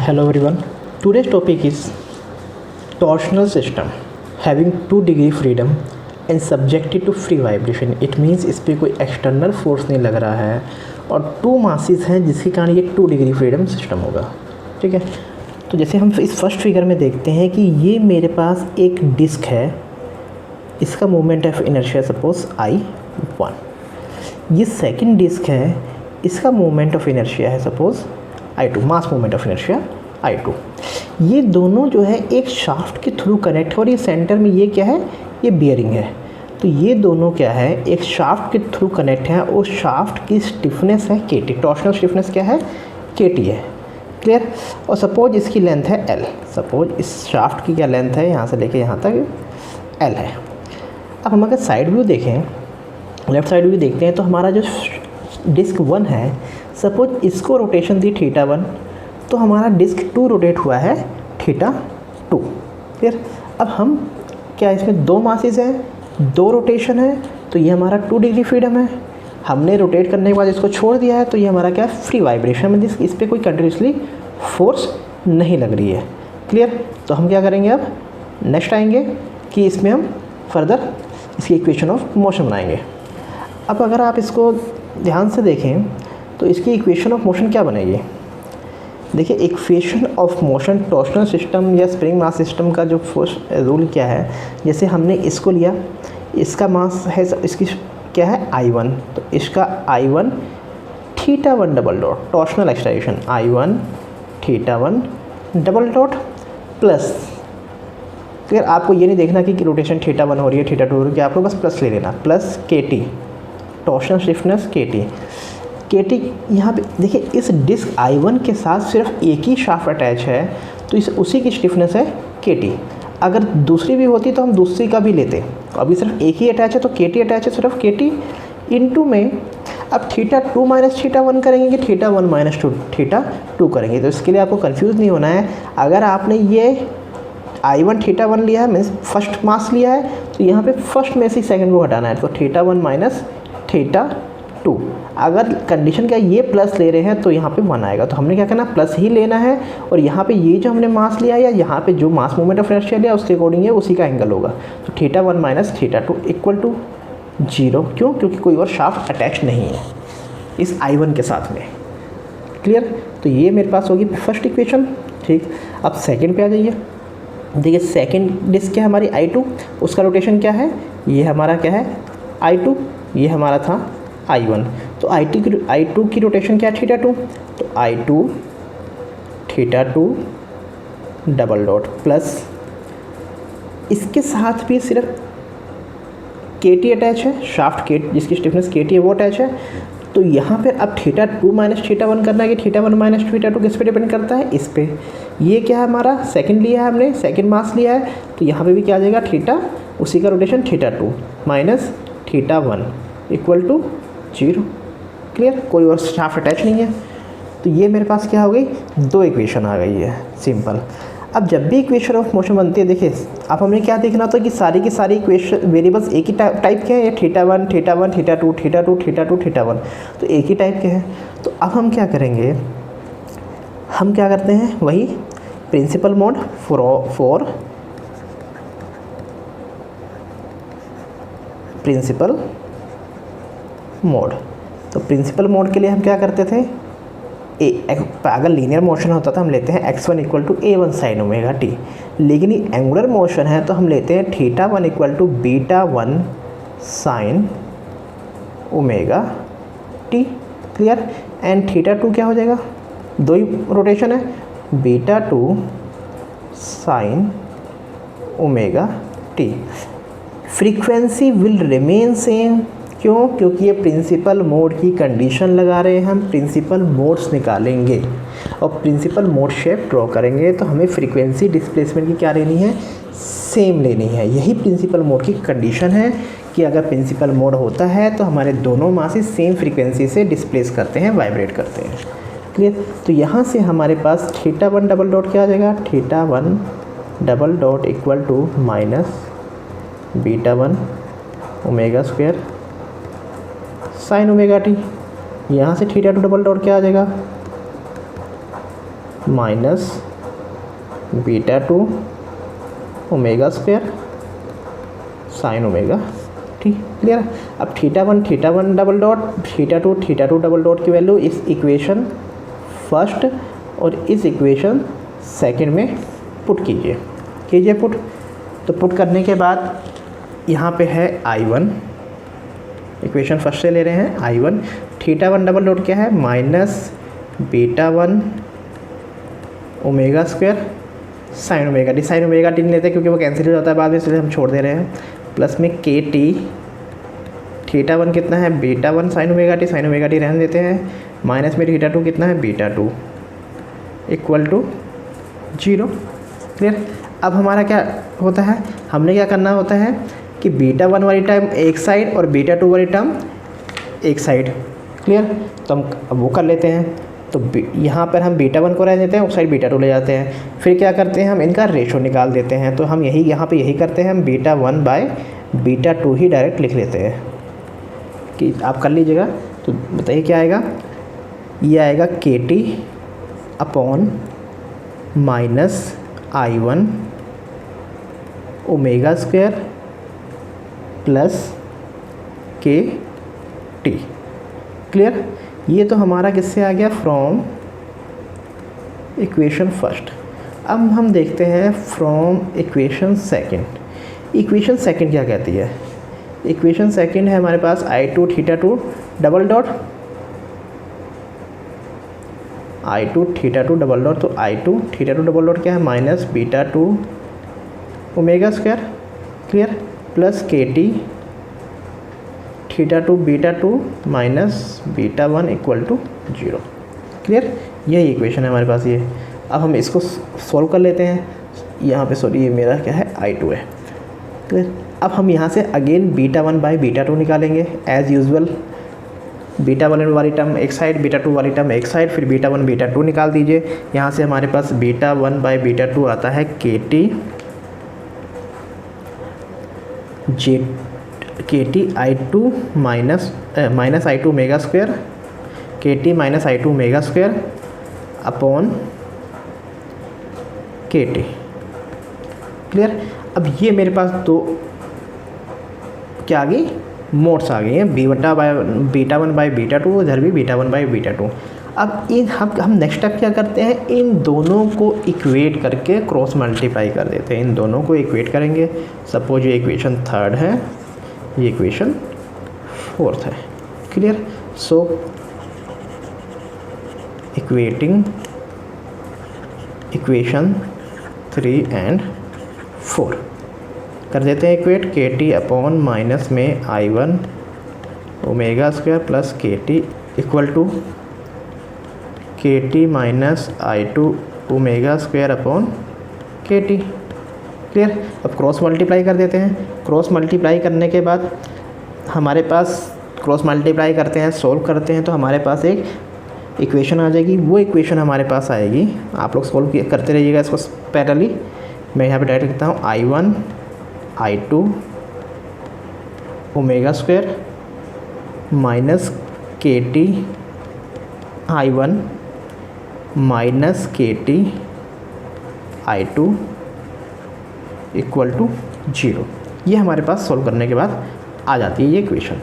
Hello everyone. Today's topic is torsional system having 2 degree freedom and subjected to free vibration. It means इस पर कोई external force नहीं लग रहा है और 2 मासेस हैं जिसके कारण ये 2 डिग्री फ्रीडम सिस्टम होगा. ठीक है, तो जैसे हम इस फर्स्ट फिगर में देखते हैं कि ये मेरे पास एक डिस्क है, इसका moment of inertia suppose I1. ये सेकंड डिस्क है, इसका मोमेंट ऑफ इनर्शिया है suppose I2, mass moment of inertia I2. ये दोनों जो है एक शाफ्ट के थ्रू कनेक्ट हो और ये सेंटर में ये क्या है, ये बियरिंग है. तो ये दोनों क्या है, एक शाफ्ट के थ्रू कनेक्ट है और शाफ्ट की स्टिफनेस है KT. टॉर्शनल स्टिफनेस क्या है, KT है. क्लियर. और सपोज इसकी लेंथ है L. सपोज इस शाफ्ट की क्या लेंथ है, यहाँ से लेके यहाँ तक L है. अब हम अगर साइड व्यू देखें, लेफ़्ट साइड व्यू देखते हैं तो हमारा जो डिस्क 1 है, सपोज इसको रोटेशन दी θ1, तो हमारा डिस्क 2 रोटेट हुआ है θ2. फिर अब हम क्या, इसमें 2 मासेस हैं, 2 रोटेशन है, तो ये हमारा 2 डिग्री फ्रीडम है. हमने रोटेट करने के बाद इसको छोड़ दिया है, तो ये हमारा क्या, फ्री वाइब्रेशन में इस पर कोई कंटिन्यूसली फोर्स नहीं लग रही है. क्लियर. तो हम क्या करेंगे, अब नेक्स्ट आएंगे कि इसमें हम फर्दर इसकी इक्वेशन ऑफ मोशन बनाएंगे. अब अगर आप इसको ध्यान से देखें तो इसकी इक्वेशन ऑफ मोशन क्या बनेगी. देखिए, equation of motion torsional system या स्प्रिंग मास सिस्टम का जो फोर्स रूल क्या है, जैसे हमने इसको लिया, इसका मास है, इसकी क्या है I1, तो इसका I1 θ1 double dot torsional excitation I1 θ1 double dot plus. फिर आपको ये नहीं देखना कि रोटेशन θ1 हो रही है θ2 हो रही है, आपको बस प्लस ले लेना, plus KT torsional stiffness KT. यहाँ पे देखिए, इस डिस्क I1 के साथ सिर्फ एक ही शाफ्ट अटैच है, तो इस उसी की स्टिफनेस है KT. अगर दूसरी भी होती तो हम दूसरी का भी लेते. अभी सिर्फ एक ही अटैच है तो KT अटैच है, सिर्फ KT इनटू में अब θ2 माइनस θ1 करेंगे कि θ1 माइनस θ2 करेंगे. तो इसके लिए आपको कंफ्यूज नहीं होना है. अगर आपने ये I1 θ1 लिया है, मीन्स फर्स्ट मास लिया है, तो यहाँ पे फर्स्ट में से सेकंड को हटाना है, तो θ1 माइनस θ2. अगर कंडीशन क्या, ये प्लस ले रहे हैं तो यहाँ पे 1 आएगा, तो हमने क्या करना, प्लस ही लेना है. और यहाँ पे ये जो हमने मास लिया या यहाँ पे जो मास मोमेंट ऑफ इनर्शिया लिया उसके अकॉर्डिंग है, उसी का एंगल होगा. तो θ1 माइनस θ2 इक्वल टू 0. क्यों, क्योंकि कोई और शाफ्ट अटैच नहीं है इस I1 के साथ में. क्लियर. तो ये मेरे पास होगी फर्स्ट इक्वेशन. ठीक. अब सेकेंड पे आ जाइए. देखिए, सेकेंड डिस्क क्या है हमारी I2, उसका रोटेशन क्या है, ये हमारा क्या है I2, ये हमारा था I1. तो I2 की रोटेशन क्या है θ2, तो I2 θ2 डबल डॉट प्लस इसके साथ भी सिर्फ KT अटैच है, शाफ्ट KT जिसकी स्टिफनेस KT है वो अटैच है. तो यहाँ पे अब θ2 माइनस θ1 करना है कि θ1 माइनस θ2 किस पे डिपेंड करता है, इस पे. ये क्या है हमारा, सेकंड लिया है हमने, सेकंड मास लिया है, तो यहाँ पे भी क्या आ जाएगा θ, उसी का rotation θ2 minus θ1 equal to 0. Clear. कोई और शाफ्ट अटैच नहीं है. तो ये मेरे पास क्या हो गई, 2 इक्वेशन आ गई है, सिंपल. अब जब भी इक्वेशन ऑफ मोशन बनती है, देखिए अब हमने क्या देखना होता है कि सारी की सारी इक्वेशन वेरिएबल्स एक ही टाइप के हैं, या θ1 θ1 θ2 θ2 θ2 θ1, तो एक ही टाइप के हैं. तो अब हम क्या करेंगे, हम क्या करते हैं, वही principal mode for principal mode. तो प्रिंसिपल मोड के लिए हम क्या करते थे, अगर लीनियर मोशन होता था हम लेते हैं x1 equal to a1 sine omega t. लेकिन ये एंगुलर मोशन है तो हम लेते हैं θ1 equal to β1 sine omega t. Clear. And θ2 क्या हो जाएगा, 2 ही रोटेशन है, β2 sine omega t. Frequency will remain same. क्यों, क्योंकि ये प्रिंसिपल मोड की कंडीशन लगा रहे हैं. हम प्रिंसिपल मोड्स निकालेंगे और प्रिंसिपल मोड शेप ड्रॉ करेंगे, तो हमें फ्रीक्वेंसी डिस्प्लेसमेंट की क्या लेनी है, सेम लेनी है. यही प्रिंसिपल मोड की कंडीशन है कि अगर प्रिंसिपल मोड होता है तो हमारे दोनों मासेस सेम फ्रीक्वेंसी से डिस्प्लेस करते हैं, वाइब्रेट करते हैं. क्लियर. तो यहाँ से हमारे पास θ1 डबल डॉट क्या आ जाएगा, θ1 double dot equal to minus β1 omega square sine omega t. यहाँ से θ2 डबल डॉट क्या आ जाएगा, minus beta 2 omega square sine omega t. Clear. अब theta one double dot theta two double dot की वैल्यू इस इक्वेशन फर्स्ट और इस इक्वेशन सेकंड में पुट कीजिए पुट। तो पुट करने के बाद यहाँ पे है I1, इक्वेशन फर्स्ट से ले रहे हैं I1, theta one double dot क्या है minus beta 1 omega square sine omega T. Sign omega T नहीं लेते क्योंकि वो कैंसिल हो जाता है बाद में, इसलिए हम छोड़ दे रहे हैं। प्लस में के टी, थीटा 1 कितना है बीटा 1 साइन ओमेगा टी रहने देते हैं, माइनस में थीटा 2 कितना है बीटा 2 इक्वल टू 0। क्लियर। अब हमारा क्या होता है, हमने क्या करना होता है कि बीटा 1 वाली टर्म एक साइड और बीटा 2 वाली टर्म एक साइड। क्लियर। तो हम अब वो कर लेते हैं। तो यहाँ पर हम बीटा 1 को रह देते हैं, उस साइड बीटा 2 ले जाते हैं। फिर क्या करते हैं, हम इनका रेशो निकाल देते हैं। तो हम यहाँ पे यही करते हैं, हम beta 1 by beta 2 he direct लिख लेते हैं कि आप कर लीजिएगा। तो बताइए क्या आएगा, ये आएगा के T upon minus I1 omega square plus k t. Clear. ये तो हमारा किससे आ गया, फ्रॉम इक्वेशन फर्स्ट। अब हम देखते हैं from equation second. Equation second क्या कहती है, इक्वेशन सेकंड है हमारे पास I2 theta 2 double dot I2 theta 2 double dot. तो I2 थीटा 2 डबल डॉट क्या है minus beta 2 omega square. Clear. Plus k t theta 2 beta 2 minus beta 1 equal to 0। Clear. यही इक्वेशन है हमारे पास ये। अब हम इसको सॉल्व कर लेते हैं। यहाँ पे सॉरी ये मेरा क्या है I2 है। क्लियर। अब हम यहाँ से अगेन बीटा 1 बाई बीटा 2 निकालेंगे एज़ यूजुअल। बीटा 1 वाली टर्म एक साइड, बीटा 2 वाली टर्म एक साइड, फिर बीटा 1 बीटा 2 निकाल दीजिए। यहाँ से हमारे पास बीटा 1 बाई बीटा 2 आता है k t I2 minus I2 omega square, k t minus I2 omega square upon k t. Clear. अब ये मेरे पास दो क्या आ गई, मोड्स आ गई हैं, बीटा 1 बाई बीटा 2, इधर भी बीटा 1 बाई बीटा 2। अब इन हम नेक्स्ट स्टेप क्या करते हैं, इन दोनों को इक्वेट करके क्रॉस मल्टीप्लाई कर देते हैं। इन दोनों को इक्वेट करेंगे। सपोज ये इक्वेशन थर्ड है, ये इक्वेशन फोर्थ है। Clear. So equating equation 3 and 4 कर देते हैं इक्वेट। के टी अपॉन माइनस में I1 omega square plus k T equal to के t minus I2 omega square upon k t. Clear. अब क्रॉस मल्टीप्लाई कर देते हैं। क्रॉस मल्टीप्लाई करने के बाद हमारे पास क्रॉस मल्टीप्लाई करते हैं, सोल्व करते हैं, तो हमारे पास एक इक्वेशन आ जाएगी। वो इक्वेशन हमारे पास आएगी, आप लोग सोल्व करते रहिएगा इसको पैरेलली। मैं यहाँ पे डायरेक्ट लिखता हूँ I1 I2 omega square minus के टी I1 माइनस के टी I2 इक्वल टू 0। ये हमारे पास सॉल्व करने के बाद आ जाती है ये इक्वेशन।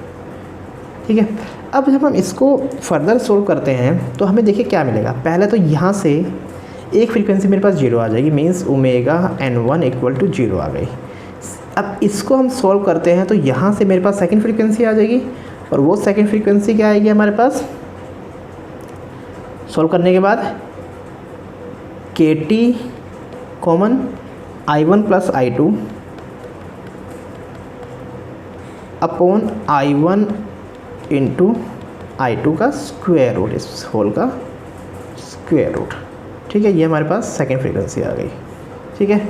ठीक है। अब जब हम इसको फर्दर सोल्व करते हैं तो हमें देखिए क्या मिलेगा। पहले तो यहाँ से एक फ्रीक्वेंसी मेरे पास 0 आ जाएगी, means omega n1 equal to 0 आ गई। अब इसको हम सॉल्व करते हैं तो यहाँ से मेरे पास सेकंड फ्रीक्वेंसी आ जाएगी, और वो सेकंड फ्रीक्वेंसी क्या आएगी हमारे पास सॉल्व करने के बाद, के T common I1 plus I2 upon I1 into I2 का स्क्वायर रूट, इस होल का स्क्वायर रूट। ठीक है। ये हमारे पास सेकंड फ्रीक्वेंसी आ गई। ठीक है।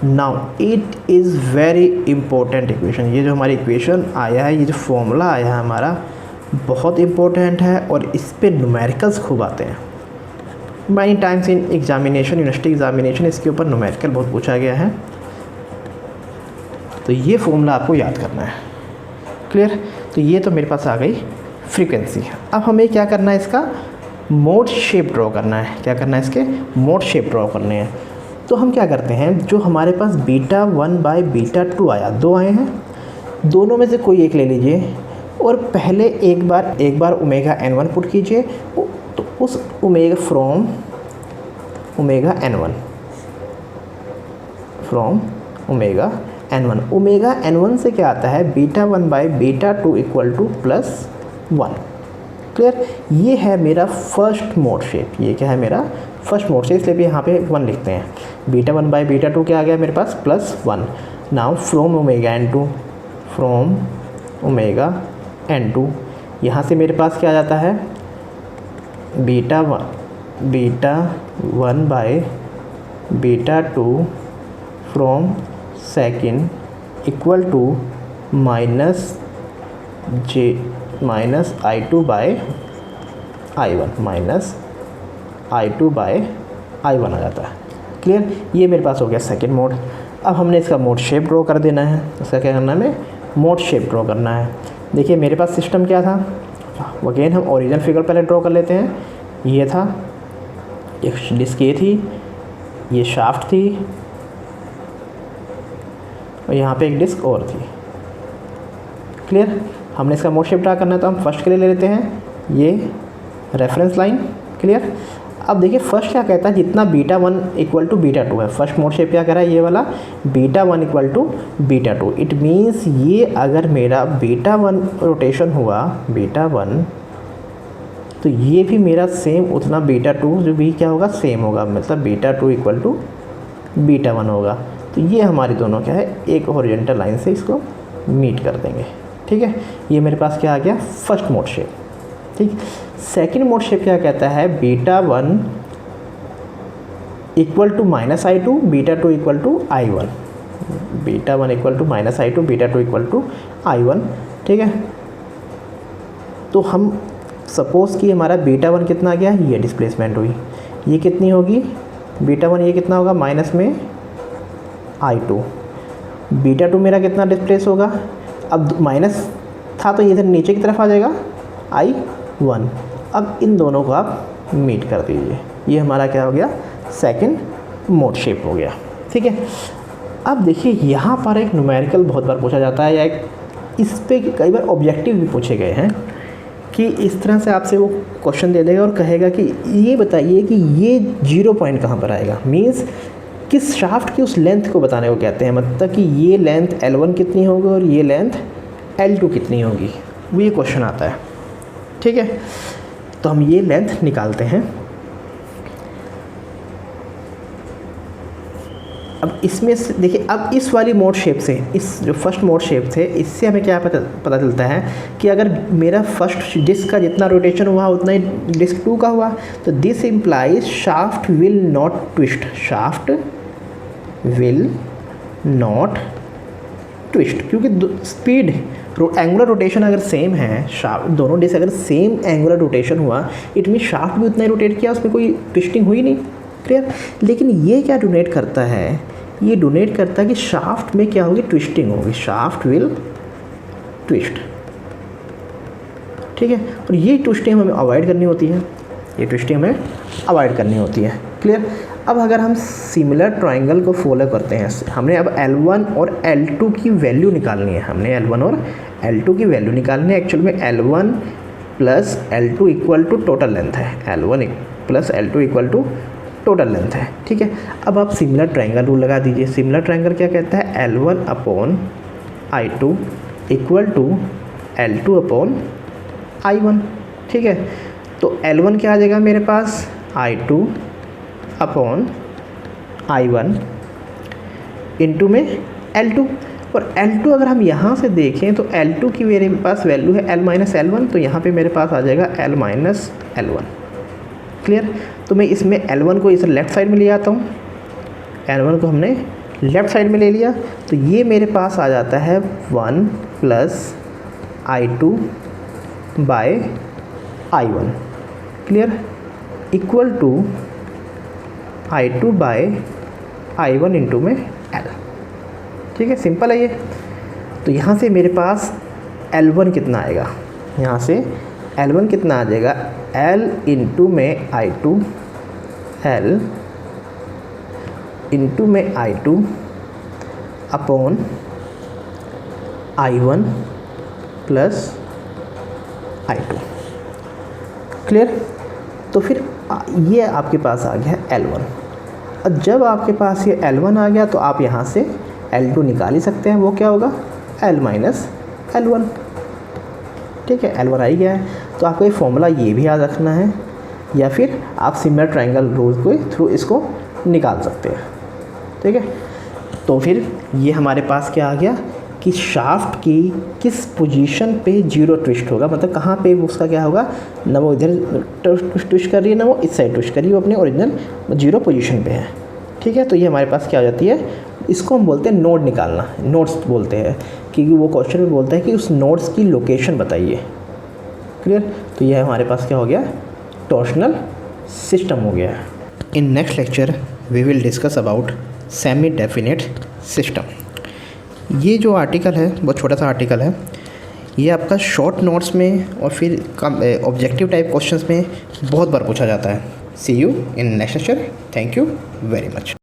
Now it is very important equation. ये जो हमारी इक्वेशन आया है, ये जो फॉर्मूला आया है हमारा, बहुत इंपॉर्टेंट है और इस पे न्यूमेरिकल्स खूब आते हैं। Many times in examination, university examination, इसके ऊपर न्यूमेरिकल बहुत पूछा गया है। तो ये फॉर्मूला आपको याद करना है। क्लियर। तो ये तो मेरे पास आ गई फ्रीक्वेंसी। अब हमें क्या करना है, इसका मोड शेप ड्रॉ करना है। क्या करना है, इसके मोड शेप ड्रॉ करने हैं। तो हम क्या करते हैं, जो हमारे पास β1/β2 आया, 2 आए हैं, दोनों में से कोई एक ले लीजिए और पहले एक बार ओमेगा n1 पुट कीजिए, तो उस ओमेगा फ्रॉम ओमेगा n1 से क्या आता है, β1/β2 =+1। क्लियर, ये है मेरा फर्स्ट मोड शेप। ये क्या है, मेरा फर्स्ट मोड शेप, इसलिए यहाँ पे 1 लिखते हैं। β1/β2 क्या आ गया मेरे पास, +1। नाउ फ्रॉम ओमेगा n2 यहाँ से मेरे पास क्या आ जाता है, β1/β2 from second equal to -I2/I1 आ जाता है। क्लियर, ये मेरे पास हो गया सेकेंड मोड। अब हमने इसका मोड शेप ड्रॉ कर देना है। इसका क्या करना है, हमें मोड शेप ड्रॉ करना है। देखिए मेरे पास सिस्टम क्या था, अगेन हम ओरिजिनल फिगर पहले ड्रॉ कर लेते हैं। ये था, एक डिस्क ये थी, ये शाफ्ट थी और यहाँ पे एक डिस्क और थी। क्लियर, हमने इसका मोड शेप ड्रा करना है, तो हम फर्स्ट के लिए ले लेते हैं ये रेफरेंस लाइन। क्लियर, अब देखिए फर्स्ट क्या कहता है, जितना β1 = β2 है, फर्स्ट मोड शेप क्या कह रहा है, ये वाला β1 = β2। इट मीन्स ये अगर मेरा β1 रोटेशन हुआ, β1, तो ये भी मेरा सेम उतना β2 जो भी क्या होगा, सेम होगा, मतलब β2 = β1 होगा। तो ये हमारी दोनों क्या है, एक हॉरिजॉन्टल लाइन से इसको मीट कर देंगे। ठीक है, ये मेरे पास क्या आ गया, फर्स्ट मोड शेप। ठीक, सेकंड मोड शेप क्या कहता है, β1 = -I2, β2 = I1। β1 = -I2, β2 = I1। ठीक है, तो हम सपोज़ कि हमारा β1 कितना आ गया, ये डिस्प्लेसमेंट हुई, ये कितनी होगी β1, ये कितना होगा, माइनस में I2। β2 मेरा कितना डिस्प्लेस होगा, अब माइनस था तो ये इधर नीचे की तरफ आ जाएगा, I1। अब इन दोनों को आप मीट कर दीजिए, ये हमारा क्या हो गया, सेकंड मोड शेप हो गया। ठीक है, अब देखिए यहाँ पर एक न्यूमेरिकल बहुत बार पूछा जाता है, या एक इस पे कई बार ऑब्जेक्टिव भी पूछे गए हैं कि इस तरह से आपसे वो क्वेश्चन दे देगा और कहेगा कि ये बताइए कि ये 0 पॉइंट कहाँ पर आएगा। मीन्स किस शाफ्ट की उस लेंथ को बताने को कहते हैं, मतलब कि ये लेंथ L1 कितनी होगी और ये लेंथ L2 कितनी होगी, वो ये क्वेश्चन आता है। ठीक है, तो हम ये लेंथ निकालते हैं। अब इसमें से देखिए, अब इस वाली मोड शेप से, इस जो फर्स्ट मोड शेप थे, इससे हमें क्या पता चलता है कि अगर मेरा फर्स्ट डिस्क का जितना रोटेशन हुआ उतना ही डिस्क 2 का हुआ, तो this implies shaft will not twist, shaft will not twist, क्योंकि स्पीड एंगुलर रोटेशन अगर सेम है, शाफ्ट दोनों डिस्क अगर सेम एंगुलर रोटेशन हुआ, इट मीन शाफ्ट भी उतना ही रोटेट किया, उसमें कोई ट्विस्टिंग हुई नहीं। क्लियर, लेकिन ये क्या डोनेट करता है, ये डोनेट करता है कि शाफ्ट में क्या होगी, ट्विस्टिंग होगी, शाफ्ट विल ट्विस्ट। ठीक है, और ये ट्विस्टिंग हमें अवॉइड करनी होती है, ये ट्विस्टिंग हमें अवॉइड करनी होती है। क्लियर, अब अगर हम सिमिलर ट्रायंगल को फॉलो करते हैं, हमने अब L1 और L2 की वैल्यू निकालनी है, हमने L1 और L2 की वैल्यू निकालनी है। एक्चुअल में L1 + L2 = टोटल लेंथ है, L1 + L2 = टोटल लेंथ है। ठीक है, अब आप सिमिलर ट्रायंगल रूल लगा दीजिए। सिमिलर ट्रायंगल क्या कहता है, L1/I2 = L2/I1। ठीक है, तो L1 क्या आ जाएगा मेरे पास, I2/I1 इंटू में L2, और L2 अगर हम यहाँ से देखें तो L2 की मेरे पास वैल्यू है L-L1, तो यहाँ पे मेरे पास आ जाएगा L-L1। क्लियर, तो मैं इसमें L1 को इस लेफ़्ट साइड में ले आता हूँ, L1 को हमने लेफ़्ट साइड में ले लिया, तो ये मेरे पास आ जाता है 1 + I2/I1। Clear, equal to I2/I1 into में L। ठीक है, सिंपल है ये। तो यहाँ से मेरे पास L1 कितना आएगा, यहाँ से L1 कितना आ जाएगा, L इंटू में I2, L इंटू में I2 upon I1 plus I2। Clear. तो फिर ये आपके पास आ गया L1। और जब आपके पास ये L1 आ गया तो आप यहाँ से L2 निकाल ही सकते हैं, वो क्या होगा, L माइनस L1। ठीक है, L1 आ ही गया है, तो आपको ये फॉर्मूला ये भी याद रखना है, या फिर आप सिमिलर ट्रायंगल रूल के थ्रू इसको निकाल सकते हैं। ठीक है, तो फिर ये हमारे पास क्या आ गया कि शाफ्ट की किस पोजीशन पे जीरो ट्विस्ट होगा, मतलब कहाँ पे उसका क्या होगा, ना वो इधर ट्विस्ट कर रही है ना वो इस साइड ट्विस्ट कर रही है, वो अपने ओरिजिनल जीरो पोजीशन पे है। ठीक है, तो ये हमारे पास क्या हो जाती है, इसको हम बोलते हैं नोड निकालना, नोड्स बोलते हैं, क्योंकि वो क्वेश्चन में बोलता है कि उस नोड्स की लोकेशन बताइए। क्लियर। तो ये हमारे पास क्या हो गया, टॉर्शनल सिस्टम हो गया। In next lecture we will discuss about semi definite system. ये जो आर्टिकल है बहुत छोटा सा आर्टिकल है, ये आपका शॉर्ट नोट्स में और फिर कम ऑब्जेक्टिव टाइप क्वेश्चंस में बहुत बार पूछा जाता है। See you in next lecture. Thank you very much.